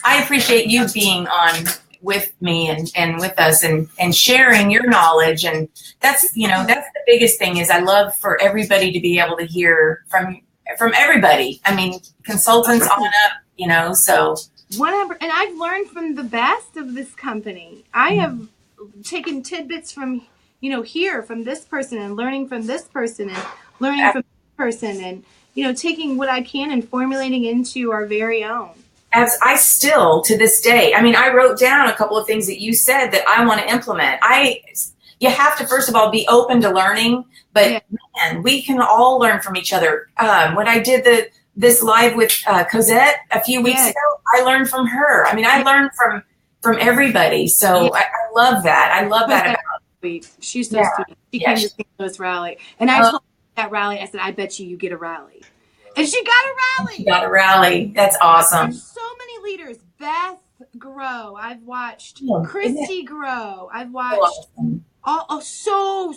I appreciate you being on with me and with us and sharing your knowledge. And that's the biggest thing is I love for everybody to be able to hear from everybody. I mean, consultants on up, so. 100%. And I've learned from the best of this company. I have taken tidbits from, here from this person and learning from this person and learning from this person and, taking what I can and formulating into our very own. As I still, to this day, I wrote down a couple of things that you said that I want to implement. You have to, first of all, be open to learning, but man, we can all learn from each other. When I did this live with Cosette a few weeks ago, I learned from her. I learned from everybody. So I love that. I love that about her. She's so sweet. She came to St. Louis rally. And I told her at that rally, I said, I bet you get a rally. And she got a rally. She got a rally. That's awesome. There's so many leaders. Beth grow. I've watched Christy grow. I've watched so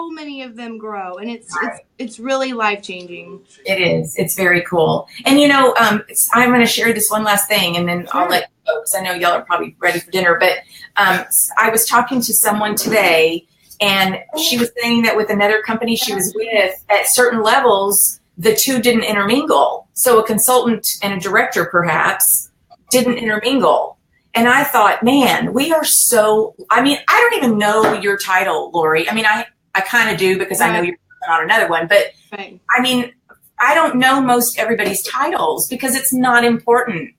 many of them grow, and it's really life changing. It is. It's very cool. And I'm going to share this one last thing, and then I'll let you go because I know y'all are probably ready for dinner. But I was talking to someone today, And she was saying that with another company she was with, at certain levels, the two didn't intermingle. So a consultant and a director perhaps didn't intermingle. And I thought, man, we are so, I mean, I don't even know your title, Laurie. I mean, I kind of do because I know you're on another one, but I mean, I don't know most everybody's titles because it's not important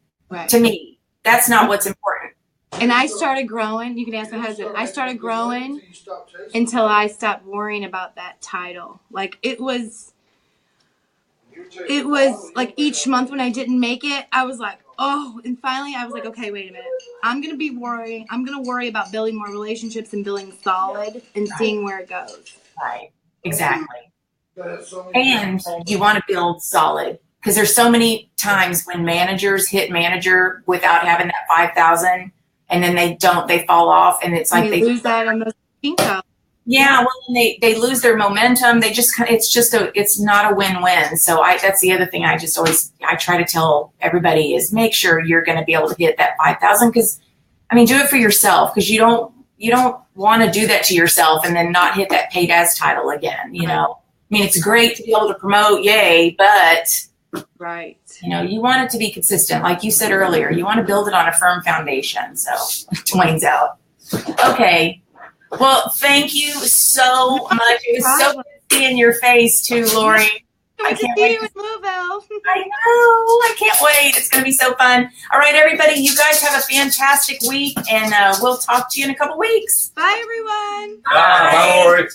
to me. That's not what's important. And I started growing. You can ask my husband. I started growing until I stopped worrying about that title. Like it was like each month when I didn't make it, I was like, oh, and finally I was like, okay, wait a minute. I'm going to worry about building more relationships and building solid and seeing where it goes. Right. Exactly. And you want to build solid because there's so many times when managers hit manager without having that 5,000 and then they fall off and it's like they lose that on those income. Yeah, well, they lose their momentum. They just it's not a win-win. So that's the other thing I try to tell everybody is make sure you're going to be able to hit that 5,000 because I mean do it for yourself because you don't want to do that to yourself and then not hit that paid as title again. You know, I mean it's great to be able to promote, yay, but you know you want it to be consistent, like you said earlier. You want to build it on a firm foundation. So Duane's out. Okay. Well, thank you so much. It was so good seeing your face too, Laurie. I can't wait. In Louisville. I know. I can't wait. It's going to be so fun. All right, everybody. You guys have a fantastic week, and we'll talk to you in a couple weeks. Bye, everyone. Bye, Laurie.